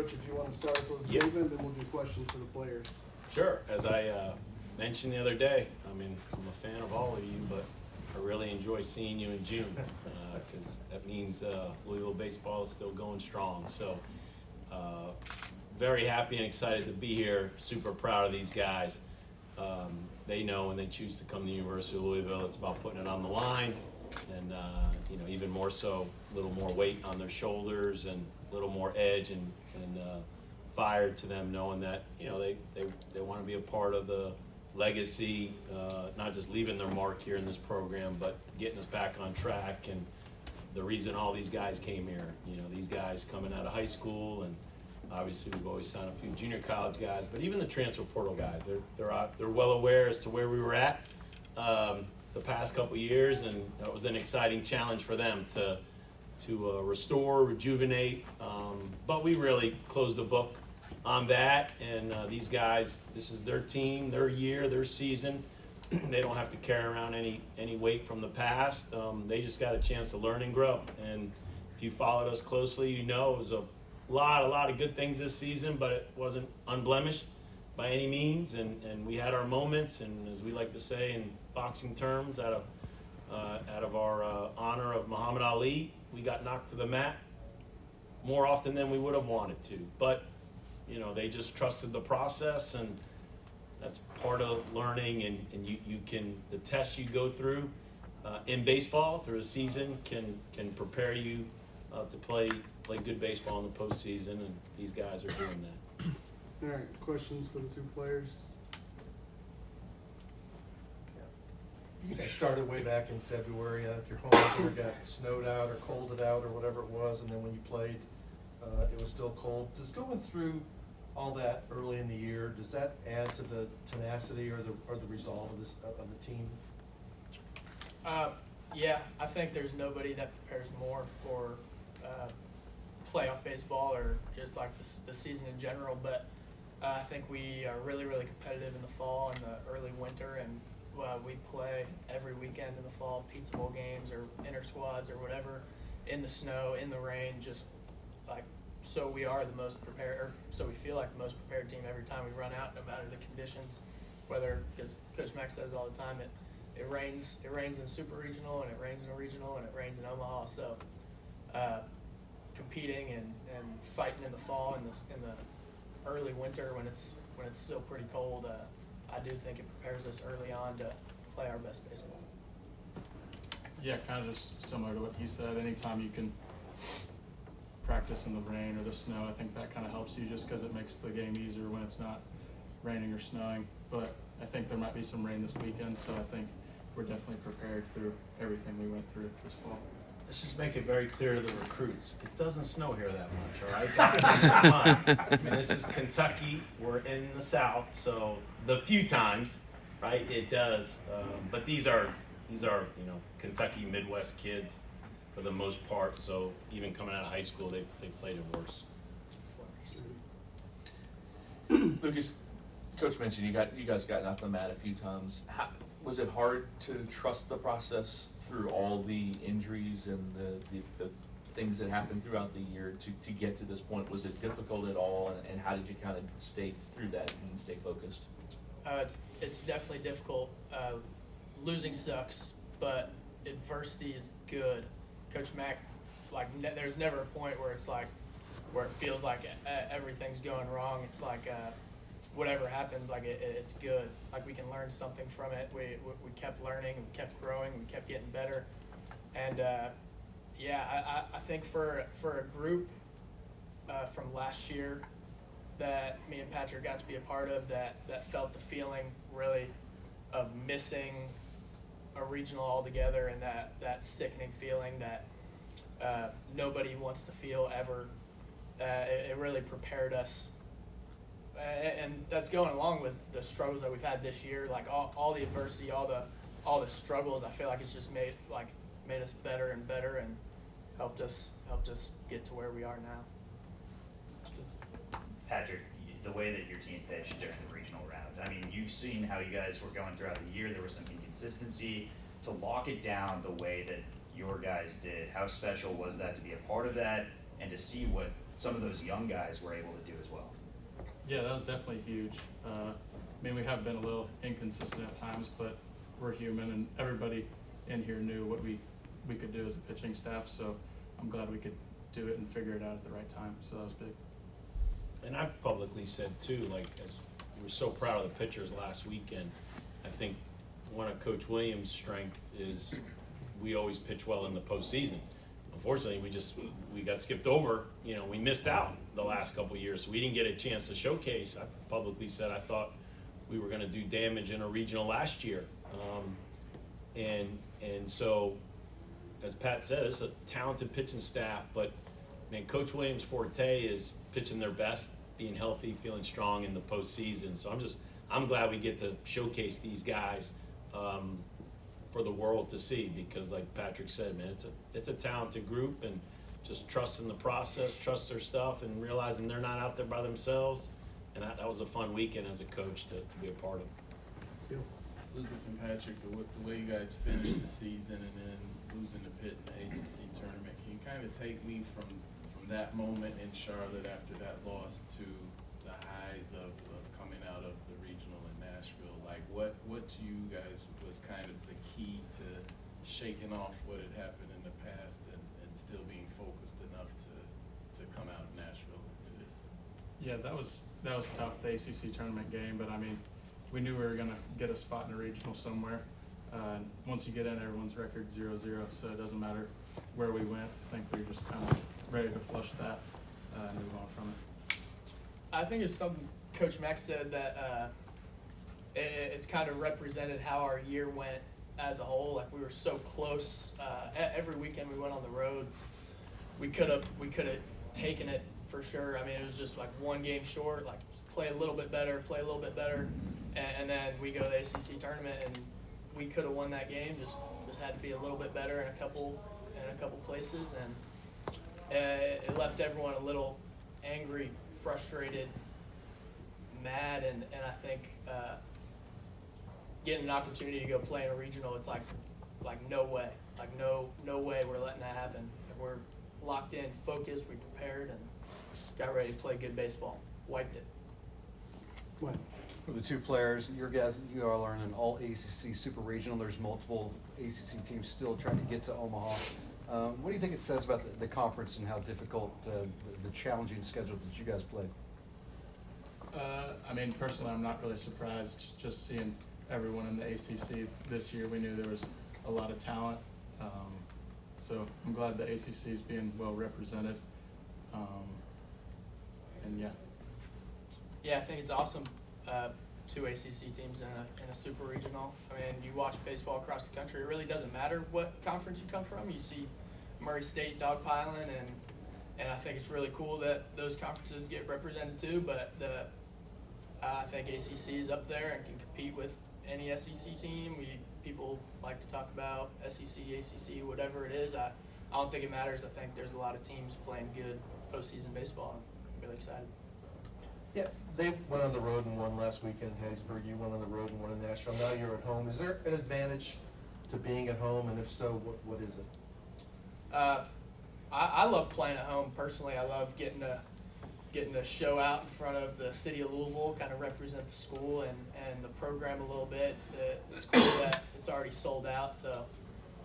Coach, if you want to start us with a Yep. statement, then we'll do questions for the players. Sure. As I mentioned the other day, I mean, I'm a fan of all of you, but I really enjoy seeing you in June because that means Louisville baseball is still going strong. So very happy and excited to be here. Super proud of these guys. They know when they choose to come to the University of Louisville, it's about putting it on the line, and even more so, a little more weight on their shoulders and a little more edge and fire to them, knowing that they want to be a part of the legacy, not just leaving their mark here in this program, but getting us back on track. And the reason all these guys came here, these guys coming out of high school, and obviously we've always signed a few junior college guys, but even the transfer portal guys, they're well aware as to where we were at the past couple years, and that was an exciting challenge for them to restore, rejuvenate. But we really closed the book on that, and these guys, this is their team, their year, their season. They don't have to carry around any weight from the past. They just got a chance to learn and grow. And if you followed us closely, it was a lot of good things this season, but it wasn't unblemished by any means. And we had our moments, and as we like to say in boxing terms, out of our honor of Muhammad Ali, we got knocked to the mat more often than we would have wanted to. But they just trusted the process, and that's part of learning. And you can, the tests you go through in baseball through a season can prepare you to play good baseball in the postseason, and these guys are doing that. All right, questions for the two players? You guys started way back in February at your home, or got snowed out or colded out or whatever it was, and then when you played, it was still cold. Does going through all that early in the year, does that add to the tenacity or the resolve of the team? Yeah, I think there's nobody that prepares more for playoff baseball or just like the season in general. But I think we are really competitive in the fall and the early winter, and we play every weekend in the fall, pizza bowl games or inter squads or whatever, in the snow, in the rain, just like, so we are the most prepared, or so we feel like the most prepared team every time we run out, no matter the conditions, whether, because Coach Mack says all the time, it rains in Super Regional, and it rains in a regional, and it rains in Omaha. So competing and fighting in the fall and in the early winter when it's still pretty cold, I do think it prepares us early on to play our best baseball. Yeah, kind of just similar to what he said. Anytime you can practice in the rain or the snow, I think that kind of helps you, just because it makes the game easier when it's not raining or snowing. But I think there might be some rain this weekend, so I think we're definitely prepared through everything we went through this fall. Let's just make it very clear to the recruits. It doesn't snow here that much, all right? Come on. I mean, this is Kentucky. We're in the South, so the few times, right, it does. But these are Kentucky Midwest kids for the most part. So even coming out of high school, they played it worse. Lucas, Coach mentioned you guys got knocked on the mat a few times. Was it hard to trust the process through all the injuries and the things that happened throughout the year to get to this point? Was it difficult at all, and how did you kind of stay through that and stay focused? It's definitely difficult. Losing sucks, but adversity is good. Coach Mack, there's never a point where where it feels like everything's going wrong. It's like whatever happens, it's good. Like, we can learn something from it. We kept learning, we kept growing, we kept getting better. And I think for a group from last year that me and Patrick got to be a part of, that felt the feeling really of missing a regional altogether, and that sickening feeling that nobody wants to feel ever. It really prepared us, and that's going along with the struggles that we've had this year. Like all the adversity, all the struggles. I feel like it's just made us better and better, and helped us get to where we are now. Patrick, the way that your team pitched during the regional round, I mean, you've seen how you guys were going throughout the year. There was some inconsistency. To lock it down the way that your guys did, how special was that to be a part of that, and to see what some of those young guys were able to do as well. Yeah, that was definitely huge. I mean, we have been a little inconsistent at times, but we're human, and everybody in here knew what we could do as a pitching staff, so I'm glad we could do it and figure it out at the right time, so that was big. And I've publicly said too, like, as we're so proud of the pitchers last weekend, I think one of Coach Williams' strength is we always pitch well in the postseason. Unfortunately, we got skipped over. You know, we missed out the last couple of years. So we didn't get a chance to showcase. I publicly said I thought we were going to do damage in a regional last year. And so, as Pat said, it's a talented pitching staff. But, man, Coach Williams' forte is pitching their best, being healthy, feeling strong in the postseason. So I'm glad we get to showcase these guys for the world to see, because like Patrick said, man, it's a talented group, and just trusting the process, trust their stuff, and realizing they're not out there by themselves. And that was a fun weekend as a coach to be a part of. Lucas and Patrick, the way you guys finished the season and then losing the Pitt in the ACC tournament, can you kind of take me from that moment in Charlotte after that loss to the highs of coming out of the regional in Nashville? Like, what to you guys was kind of the key to shaking off what had happened in the past and still being focused enough to come out of Nashville into this? Yeah, that was tough, the ACC tournament game, but I mean, we knew we were gonna get a spot in a regional somewhere. Once you get in, everyone's record 0-0, so it doesn't matter where we went. I think we were just kind of ready to flush that and move on from it. I think it's something Coach Mack said that it's kind of represented how our year went as a whole. Like, we were so close. Every weekend we went on the road, we could have taken it for sure. I mean, it was just like one game short. Like, just play a little bit better, and then we go to the ACC tournament, and we could have won that game. Just had to be a little bit better in a couple places, and it left everyone a little angry, frustrated, mad, and I think getting an opportunity to go play in a regional, it's like no way, no way we're letting that happen. We're locked in, focused, we prepared, and got ready to play good baseball. Wiped it. What? For the two players, you all are in an all ACC Super Regional. There's multiple ACC teams still trying to get to Omaha. What do you think it says about the conference and how difficult the challenging schedule that you guys played? I mean, personally, I'm not really surprised just seeing everyone in the ACC this year. We knew there was a lot of talent, so I'm glad the ACC is being well represented. And yeah. Yeah, I think it's awesome. 2 ACC teams in a super regional. I mean, you watch baseball across the country, it really doesn't matter what conference you come from. You see Murray State dogpiling, and I think it's really cool that those conferences get represented too, but I think ACC is up there and can compete with any SEC team. People like to talk about SEC, ACC, whatever it is. I don't think it matters. I think there's a lot of teams playing good postseason baseball. I'm really excited. Yeah, they went on the road and won last weekend in Hattiesburg. You went on the road and won in Nashville. Now you're at home. Is there an advantage to being at home, and if so, what is it? I love playing at home personally. I love getting to show out in front of the city of Louisville, kind of represent the school and the program a little bit. It's cool that it's already sold out, so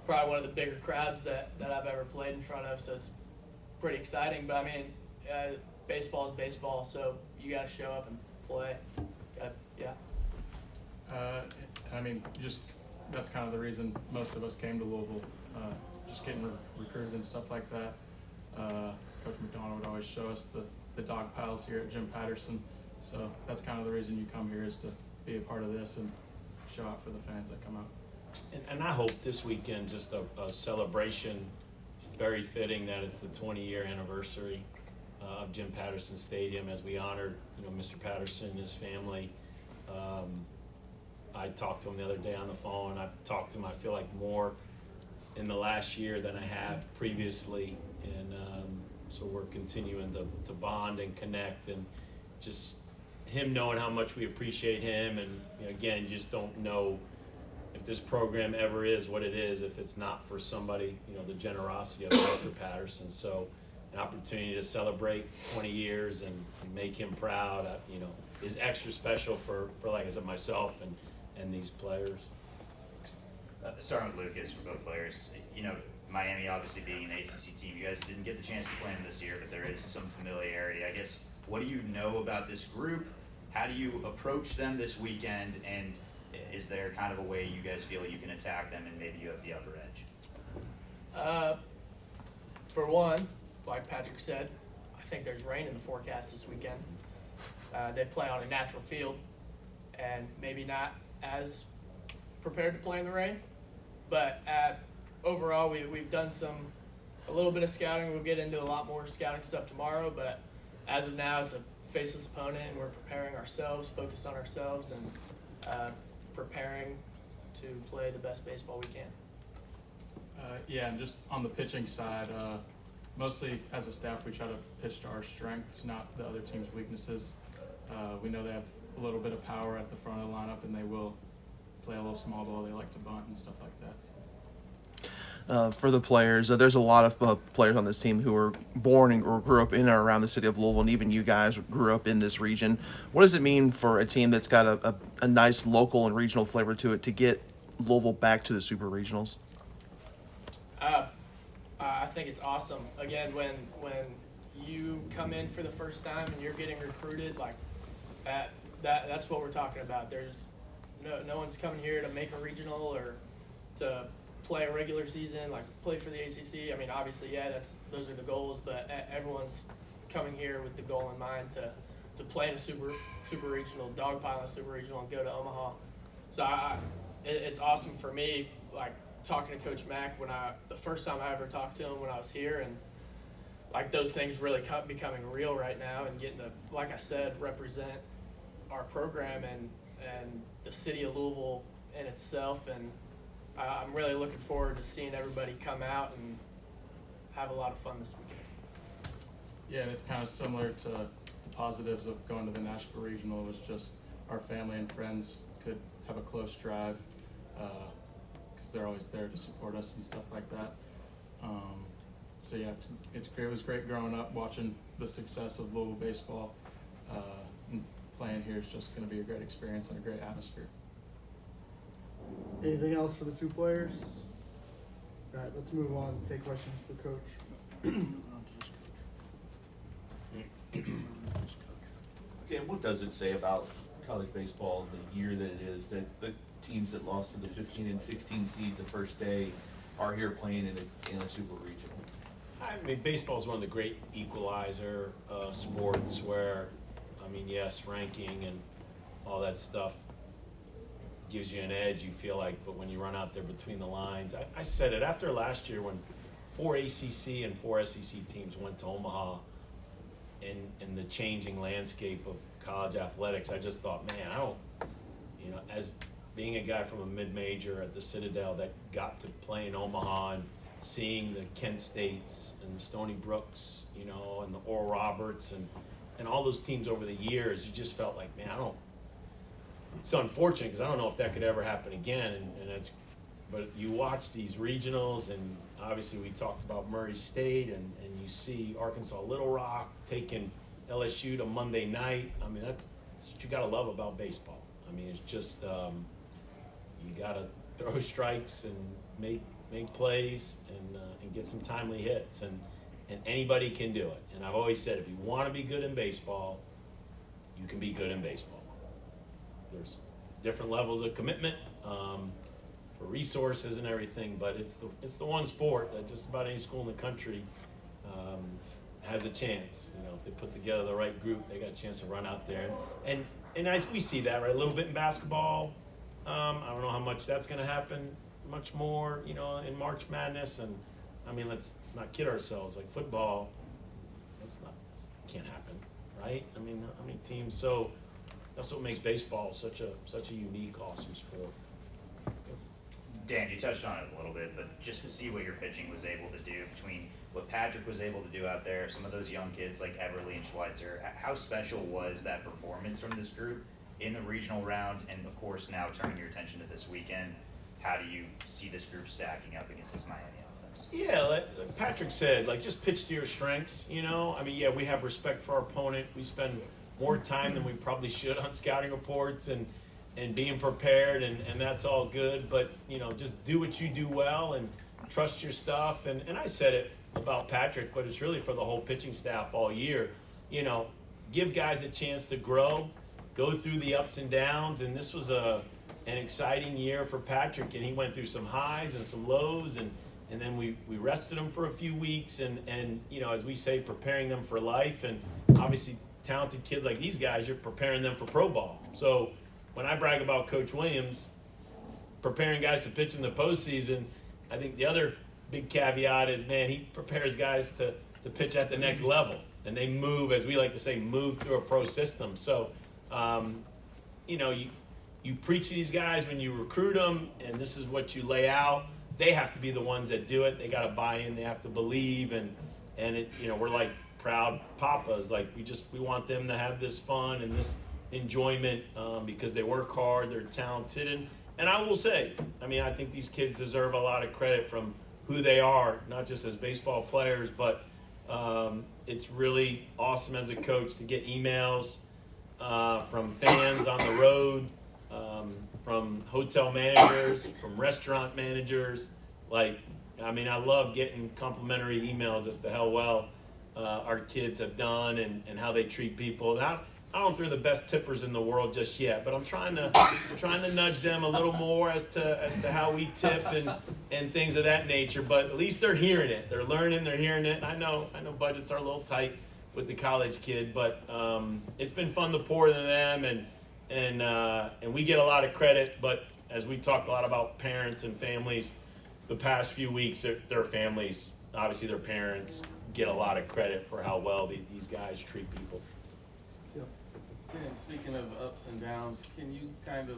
probably one of the bigger crowds that I've ever played in front of, so it's pretty exciting. But I mean, baseball is baseball, so you got to show up and play. Yeah. I mean, just that's kind of the reason most of us came to Louisville, just getting recruited and stuff like that. Coach McDonnell would always show us the dog piles here at Jim Patterson, so that's kind of the reason you come here, is to be a part of this and show out for the fans that come out. And I hope this weekend just a celebration, very fitting that it's the 20-year anniversary of Jim Patterson Stadium, as we honored, Mr. Patterson and his family. I talked to him the other day on the phone. I've talked to him, I feel like, more in the last year than I have previously, and so we're continuing to bond and connect, and just him knowing how much we appreciate him. And again, you just don't know if this program ever is what it is if it's not for somebody, the generosity of Mr. Patterson. So an opportunity to celebrate 20 years and make him proud, is extra special for like I said, myself and these players. Starting with Lucas for both players, Miami obviously being an ACC team, you guys didn't get the chance to play them this year, but there is some familiarity. I guess, what do you know about this group? How do you approach them this weekend? And is there kind of a way you guys feel you can attack them and maybe you have the upper edge? For one, like Patrick said, I think there's rain in the forecast this weekend. They play on a natural field and maybe not as prepared to play in the rain, but overall we've done a little bit of scouting. We'll get into a lot more scouting stuff tomorrow, but as of now it's a faceless opponent and we're preparing ourselves, focused on ourselves, and preparing to play the best baseball we can. Yeah, and just on the pitching side, mostly as a staff, we try to pitch to our strengths, not the other team's weaknesses. We know they have a little bit of power at the front of the lineup, and they will play a little small ball. They like to bunt and stuff like that. For the players, there's a lot of players on this team who were born or grew up in and around the city of Louisville, and even you guys grew up in this region. What does it mean for a team that's got a nice local and regional flavor to it to get Louisville back to the Super Regionals? I think it's awesome. Again, when you come in for the first time and you're getting recruited, like that's what we're talking about. There's no one's coming here to make a regional or to play a regular season, like play for the ACC. I mean, obviously, yeah, those are the goals, but everyone's coming here with the goal in mind to play in a super regional, dogpile in a super regional, and go to Omaha. So it's awesome for me, like talking to Coach Mack the first time I ever talked to him when I was here, and like those things really becoming real right now, and getting to, like I said, represent our program and the city of Louisville in itself. And I'm really looking forward to seeing everybody come out and have a lot of fun this weekend. Yeah, and it's kind of similar to the positives of going to the Nashville Regional. It was just our family and friends could have a close drive because they're always there to support us and stuff like that. So yeah, it's great. It was great growing up watching the success of Louisville baseball. And playing here is just going to be a great experience and a great atmosphere. Anything else for the two players? All right, let's move on. Take questions for Coach. Dan, what does it say about college baseball the year that it is, that the teams that lost to the 15 and 16 seed the first day are here playing in a super regional? I mean, baseball is one of the great equalizer sports where, I mean, yes, ranking and all that stuff gives you an edge, you feel like, but when you run out there between the lines, I said it after last year when 4 ACC and 4 SEC teams went to Omaha in the changing landscape of college athletics, I just thought, man, as being a guy from a mid-major at the Citadel that got to play in Omaha and seeing the Kent States and the Stony Brooks, and the Oral Roberts and all those teams over the years, you just felt like, man, it's unfortunate because I don't know if that could ever happen again. But you watch these regionals, and obviously we talked about Murray State, and you see Arkansas Little Rock taking LSU to Monday night. I mean, that's what you got to love about baseball. I mean, it's just you got to throw strikes and make plays and get some timely hits, and anybody can do it. And I've always said, if you want to be good in baseball, you can be good in baseball. There's different levels of commitment for resources and everything, but it's the one sport that just about any school in the country has a chance. If they put together the right group, they got a chance to run out there. And we see that, right? A little bit in basketball. I don't know how much that's going to happen. Much more, in March Madness. And I mean, let's not kid ourselves. Like football, can't happen, right? I mean, how many teams? So that's what makes baseball such a unique, awesome sport. Dan, you touched on it a little bit, but just to see what your pitching was able to do between what Patrick was able to do out there, some of those young kids like Everly and Schweitzer, how special was that performance from this group in the regional round? And of course, now turning your attention to this weekend, how do you see this group stacking up against this Miami Cardinals? Yeah, like Patrick said, like just pitch to your strengths, you know? I mean, yeah, we have respect for our opponent. We spend more time than we probably should on scouting reports and being prepared, and that's all good. But, you know, just do what you do well and trust your stuff. And I said it about Patrick, but it's really for the whole pitching staff all year. You know, give guys a chance to grow, go through the ups and downs, and this was an exciting year for Patrick, and he went through some highs and some lows, and then we rested him for a few weeks, and you know, as we say, preparing them for life. And obviously talented kids like these guys, you're preparing them for pro ball. So when I brag about Coach Williams preparing guys to pitch in the postseason, I think the other big caveat is, man, he prepares guys to pitch at the next level, and they move, as we like to say, move through a pro system. So you know, you preach to these guys when you recruit them, and this is what you lay out. They have to be the ones that do it. They got to buy in. They have to believe, and it, you know, we're like proud papas. Like we want them to have this fun and this enjoyment because they work hard. They're talented, and I will say, I mean, I think these kids deserve a lot of credit from who they are, not just as baseball players, but it's really awesome as a coach to get emails from fans on the road, from hotel managers, from restaurant managers. Like, I mean, I love getting complimentary emails as to how well our kids have done and how they treat people. And I don't think they're the best tippers in the world just yet, but I'm trying to nudge them a little more as to how we tip and things of that nature. But at least they're hearing it. They're learning. They're hearing it. I know budgets are a little tight with the college kid, but it's been fun to pour into them, and we get a lot of credit. But as we talked a lot about parents and families, the past few weeks, their families, obviously their parents, get a lot of credit for how well these guys treat people. Dan, speaking of ups and downs, can you kind of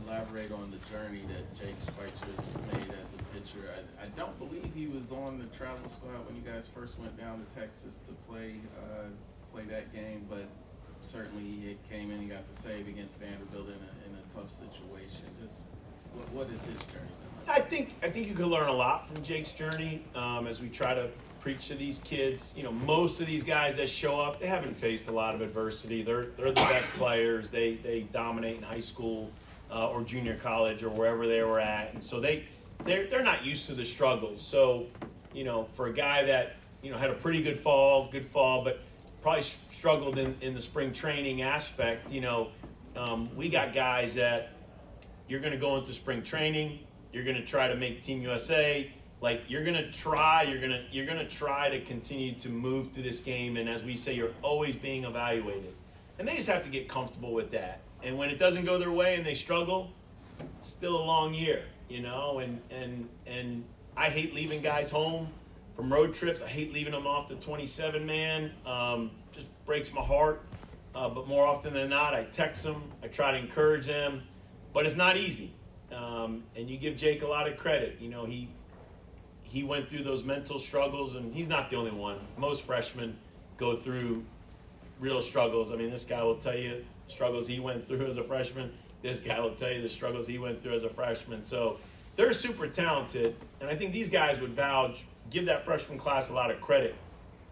elaborate on the journey that Jake Schweitzer's made as a pitcher? I don't believe he was on the travel squad when you guys first went down to Texas to play that game, but certainly he came in and got the save against Vanderbilt in a tough situation. Just what is his journey been like? I think you can learn a lot from Jake's journey as we try to preach to these kids. You know, most of these guys that show up, they haven't faced a lot of adversity. They're the best players. They dominate in high school or junior college or wherever they were at, and so they're not used to the struggles. So, you know, for a guy that, you know, had a pretty good fall, but probably struggled in the spring training aspect, you know, we got guys that you're going to go into spring training, you're going to try to make Team USA. Like, you're gonna try to continue to move through this game, and as we say, you're always being evaluated, and they just have to get comfortable with that. And when it doesn't go their way and they struggle, it's still a long year, you know. And I hate leaving guys home from road trips. I hate leaving them off the 27-man. Just breaks my heart. But more often than not, I text them. I try to encourage them, but it's not easy. And you give Jake a lot of credit. You know, he went through those mental struggles, and he's not the only one. Most freshmen go through real struggles. I mean, this guy will tell you struggles he went through as a freshman. This guy will tell you the struggles he went through as a freshman. So they're super talented, and I think these guys would give that freshman class a lot of credit.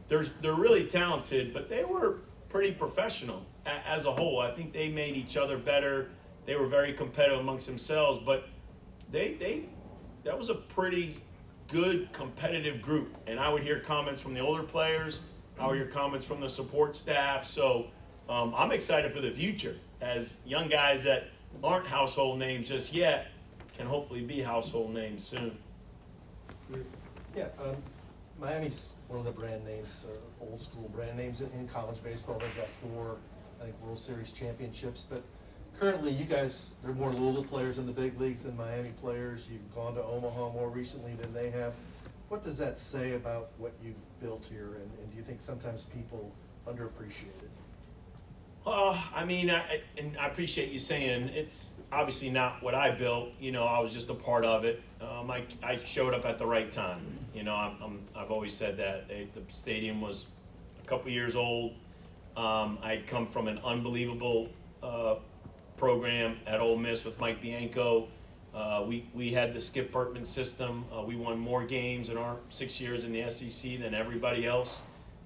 They're really talented, but they were pretty professional as a whole. I think they made each other better. They were very competitive amongst themselves, but that was a pretty good competitive group. And I would hear comments from the older players. I would hear comments from the support staff. So I'm excited for the future as young guys that aren't household names just yet can hopefully be household names soon. Yeah, Miami's one of the brand names, old school brand names in college baseball. They've got 4, I think, World Series championships. But currently, you guys, there are more Louisville players in the big leagues than Miami players. You've gone to Omaha more recently than they have. What does that say about what you've built here? And do you think sometimes people underappreciate it? I mean, I appreciate you saying it's obviously not what I built. You know, I was just a part of it. I showed up at the right time. You know, I've always said that. The stadium was a couple years old. I'd come from an unbelievable program at Ole Miss with Mike Bianco. We had the Skip Bertman system. We won more games in our 6 years in the SEC than everybody else.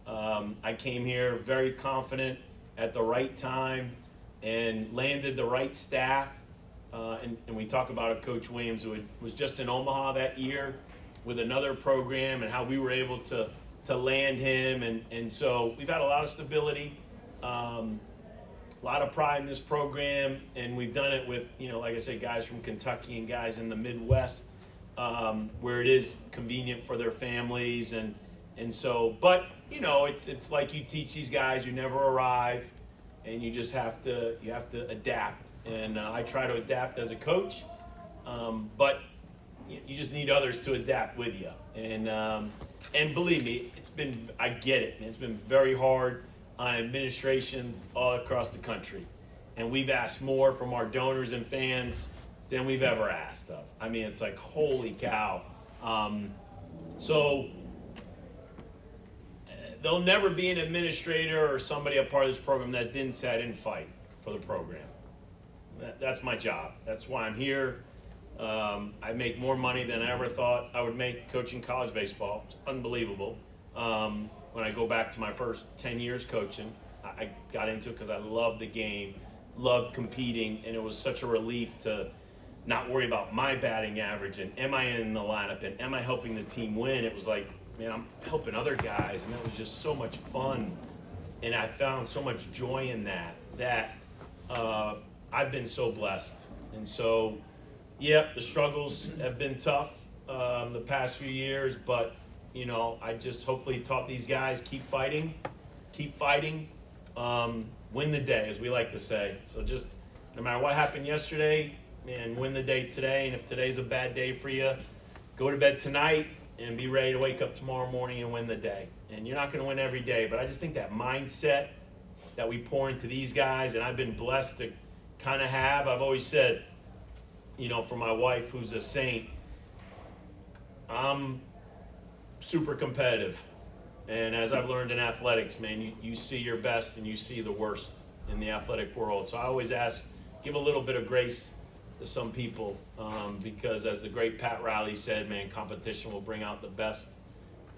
I came here very confident at the right time and landed the right staff. And we talk about Coach Williams, who was just in Omaha that year with another program, and how we were able to land him. And so we've had a lot of stability, a lot of pride in this program, and we've done it with, like I say, guys from Kentucky and guys in the Midwest, where it is convenient for their families. And so, but, it's like you teach these guys, you never arrive, and you just have to adapt. And I try to adapt as a coach, but you just need others to adapt with you. And believe me, I get it, man. It's been very hard on administrations all across the country. And we've asked more from our donors and fans than we've ever asked of. I mean, it's like, holy cow. So there'll never be an administrator or somebody a part of this program that didn't say I didn't fight for the program. That's my job. That's why I'm here. I make more money than I ever thought I would make coaching college baseball. It's unbelievable. When I go back to my first 10 years coaching, I got into it because I loved the game, loved competing, and it was such a relief to not worry about my batting average and am I in the lineup and am I helping the team win. It was like, man, I'm helping other guys, and that was just so much fun. And I found so much joy in that I've been so blessed. And so, yep, the struggles have been tough the past few years, but I just hopefully taught these guys keep fighting, win the day, as we like to say. So just no matter what happened yesterday, man, win the day today. And if today's a bad day for you, go to bed tonight and be ready to wake up tomorrow morning and win the day. And you're not going to win every day, but I just think that mindset that we pour into these guys, and I've been blessed to kind of have. I've always said, for my wife, who's a saint, I'm super competitive. And as I've learned in athletics, man, you see your best and you see the worst in the athletic world. So I always ask, give a little bit of grace to some people, because as the great Pat Riley said, man, competition will bring out the best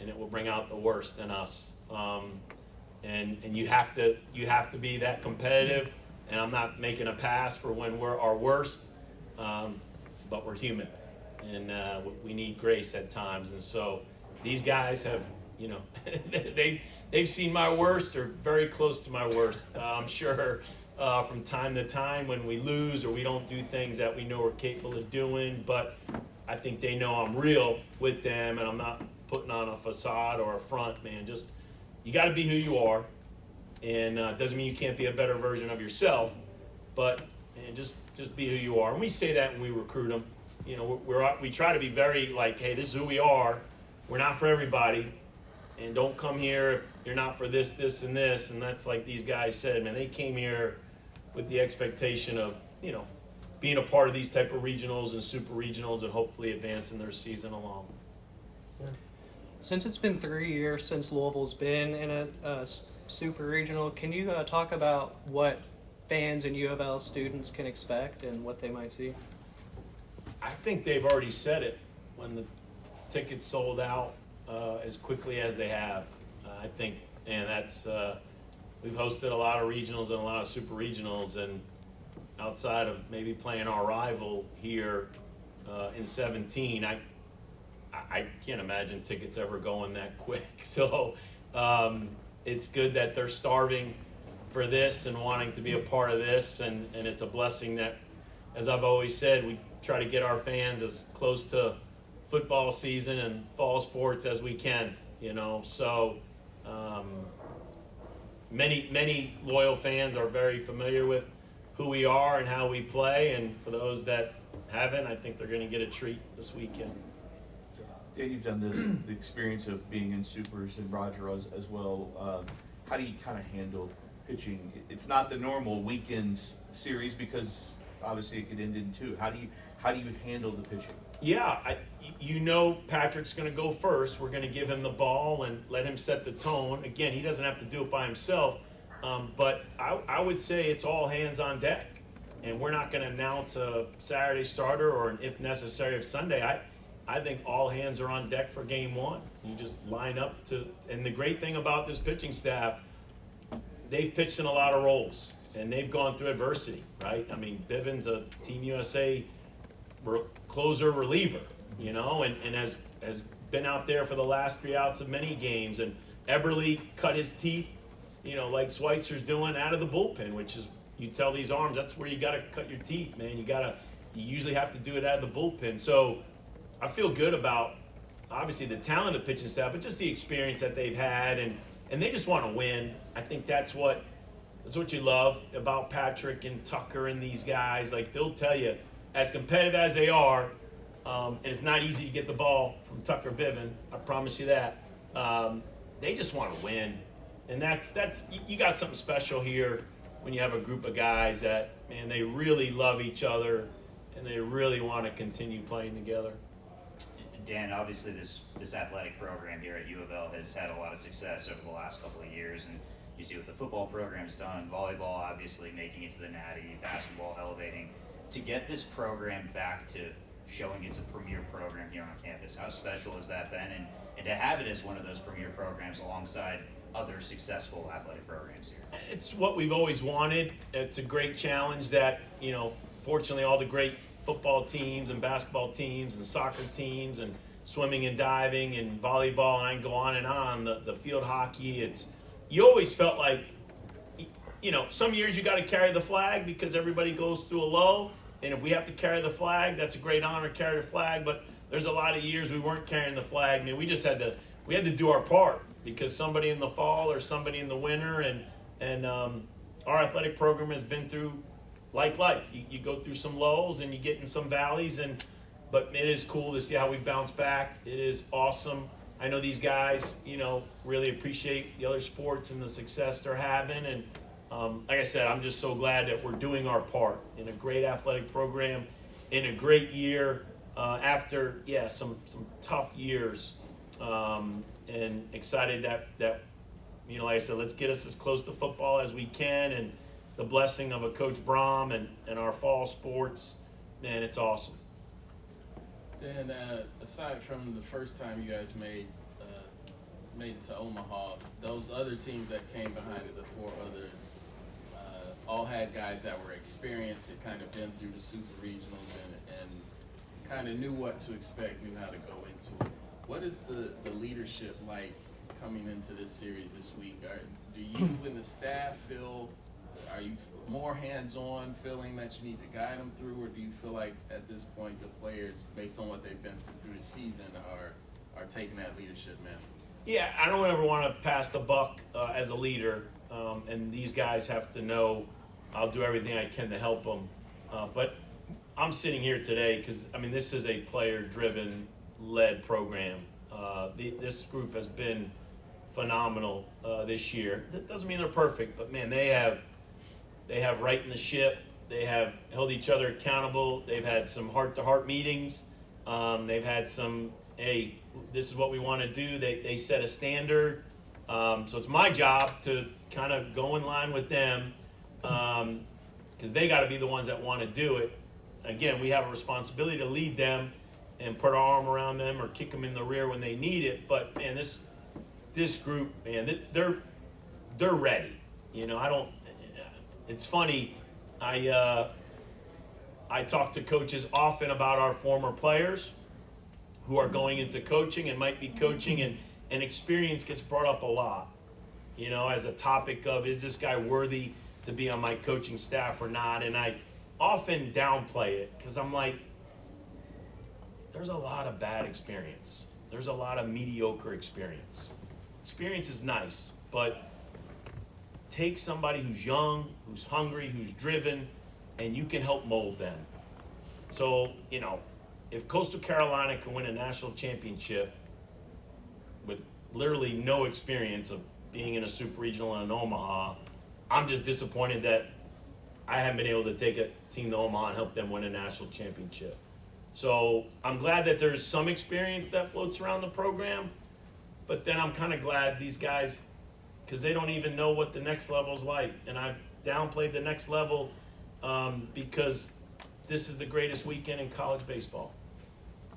and it will bring out the worst in us. And you have to be that competitive. And I'm not making a pass for when we're our worst, but we're human, and we need grace at times. And so these guys have, they've seen my worst or very close to my worst. I'm sure from time to time when we lose or we don't do things that we know we're capable of doing, but I think they know I'm real with them, and I'm not putting on a facade or a front, man. Just, you got to be who you are. And doesn't mean you can't be a better version of yourself, but man, just be who you are. And we say that when we recruit them. We try to be very like, hey, this is who we are. We're not for everybody, and don't come here if you're not for this, this, and this. And that's like these guys said, man, they came here with the expectation of, being a part of these type of regionals and super regionals and hopefully advancing their season along. Since it's been 3 years since Louisville's been in a super regional, can you talk about what fans and U of L students can expect and what they might see? I think they've already said it when the tickets sold out as quickly as they have. I think, and that's we've hosted a lot of regionals and a lot of super regionals, and outside of maybe playing our rival here in 17, I can't imagine tickets ever going that quick. So it's good that they're starving for this and wanting to be a part of this, and it's a blessing that, as I've always said, we try to get our fans as close to football season and fall sports as we can, So many loyal fans are very familiar with who we are and how we play, and for those that haven't, I think they're going to get a treat this weekend. Dan, you've done the experience of being in supers and Roger as well. How do you kind of handle pitching? It's not the normal weekends series because obviously it could end in two. How do you handle the pitching? Yeah, Patrick's going to go first. We're going to give him the ball and let him set the tone. Again, he doesn't have to do it by himself, but I would say it's all hands on deck. and we're not going to announce a Saturday starter or an if necessary of Sunday. I think all hands are on deck for game one. You just line up to, and the great thing about this pitching staff, they've pitched in a lot of roles and they've gone through adversity, right? I mean, Bivens, a Team USA closer reliever, you know, and has been out there for the last 3 outs of many games. And Eberle cut his teeth, you know, like Schweitzer's doing out of the bullpen, which is, you tell these arms, that's where you got to cut your teeth, man. You usually have to do it out of the bullpen. So I feel good about, obviously, the talent of pitching staff, but just the experience that they've had, and they just want to win. I think that's what you love about Patrick and Tucker and these guys. Like, they'll tell you, as competitive as they are, and it's not easy to get the ball from Tucker Biven, I promise you that. They just want to win, and that's you got something special here when you have a group of guys that, man, they really love each other and they really want to continue playing together. Dan, obviously this athletic program here at U of L has had a lot of success over the last couple of years, and you see what the football program's done, volleyball obviously making it to the Natty, basketball elevating. To get this program back to showing it's a premier program here on campus, how special has that been? And to have it as one of those premier programs alongside other successful athletic programs here. It's what we've always wanted. It's a great challenge that, you know, fortunately all the great football teams and basketball teams and soccer teams and swimming and diving and volleyball, and I can go on, the field hockey, you always felt like, you know, some years you got to carry the flag because everybody goes through a low, and if we have to carry the flag, that's a great honor to carry the flag, but there's a lot of years we weren't carrying the flag. I mean, we had to do our part because somebody in the fall or somebody in the winter, and our athletic program has been through like life. You go through some lows and you get in some valleys, but it is cool to see how we bounce back. It is awesome. I know these guys, you know, really appreciate the other sports and the success they're having, and like I said, I'm just so glad that we're doing our part in a great athletic program, in a great year, after, some tough years, and excited that, you know, like I said, let's get us as close to football as we can, and the blessing of a Coach Brom and our fall sports, man, it's awesome. Then, aside from the first time you guys made it to Omaha, those other teams that came behind it, the 4 other, all had guys that were experienced, had kind of been through the super regionals and kind of knew what to expect, knew how to go into it. What is the leadership like coming into this series this week? Do you and the staff are you more hands-on, feeling that you need to guide them through, or do you feel like at this point the players, based on what they've been through the season, are taking that leadership mantle? Yeah, I don't ever want to pass the buck as a leader, and these guys have to know I'll do everything I can to help them. But I'm sitting here today because, I mean, this is a player-driven, led program. This group has been phenomenal this year. That doesn't mean they're perfect, but man, they have righted the ship. They have held each other accountable. They've had some heart-to-heart meetings. They've had some, hey, this is what we want to do. They set a standard. So it's my job to kind of go in line with them, because they got to be the ones that want to do it. Again, we have a responsibility to lead them and put our arm around them or kick them in the rear when they need it. But man, this group, man, they're ready. You know, it's funny. I talk to coaches often about our former players who are going into coaching and might be coaching, and experience gets brought up a lot, you know, as a topic of, is this guy worthy to be on my coaching staff or not? And I often downplay it because I'm like, there's a lot of bad experience. There's a lot of mediocre experience. Experience is nice, but take somebody who's young, who's hungry, who's driven, and you can help mold them. So, you know, if Coastal Carolina can win a national championship with literally no experience of being in a super regional in Omaha, I'm just disappointed that I haven't been able to take a team to Omaha and help them win a national championship. So I'm glad that there's some experience that floats around the program, but then I'm kind of glad these guys, because they don't even know what the next level's like. And I've downplayed the next level because this is the greatest weekend in college baseball.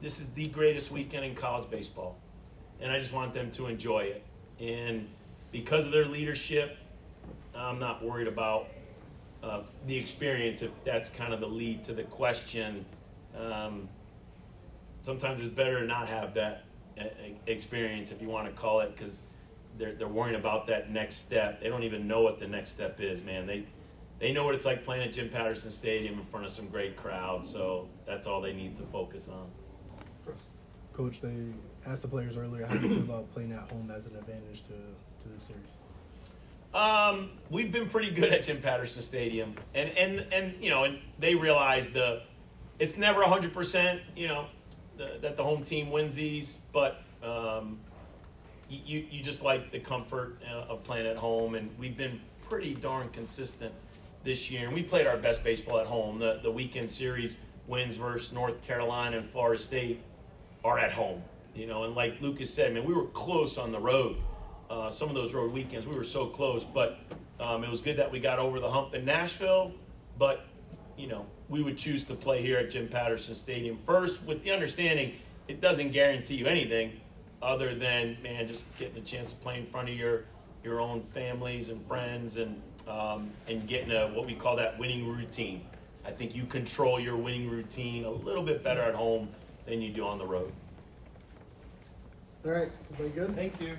This is the greatest weekend in college baseball. And I just want them to enjoy it. And because of their leadership, I'm not worried about the experience, if that's kind of the lead to the question. Sometimes it's better to not have that experience, if you want to call it, because they're worrying about that next step. They don't even know what the next step is, man. They know what it's like playing at Jim Patterson Stadium in front of some great crowds, so that's all they need to focus on. Coach, they asked the players earlier, how do you feel about playing at home as an advantage to this series? We've been pretty good at Jim Patterson Stadium, and you know, and they realize it's never 100%, you know, that the home team wins these, but you just like the comfort of playing at home, and we've been pretty darn consistent this year, and we played our best baseball at home. The weekend series wins versus North Carolina and Florida State are at home, you know, and like Lucas said, man, we were close on the road. Some of those road weekends, we were so close, but it was good that we got over the hump in Nashville, but, you know, we would choose to play here at Jim Patterson Stadium first, with the understanding it doesn't guarantee you anything other than, man, just getting a chance to play in front of your own families and friends, and getting what we call that winning routine. I think you control your winning routine a little bit better at home than you do on the road. All right, everybody good? Thank you.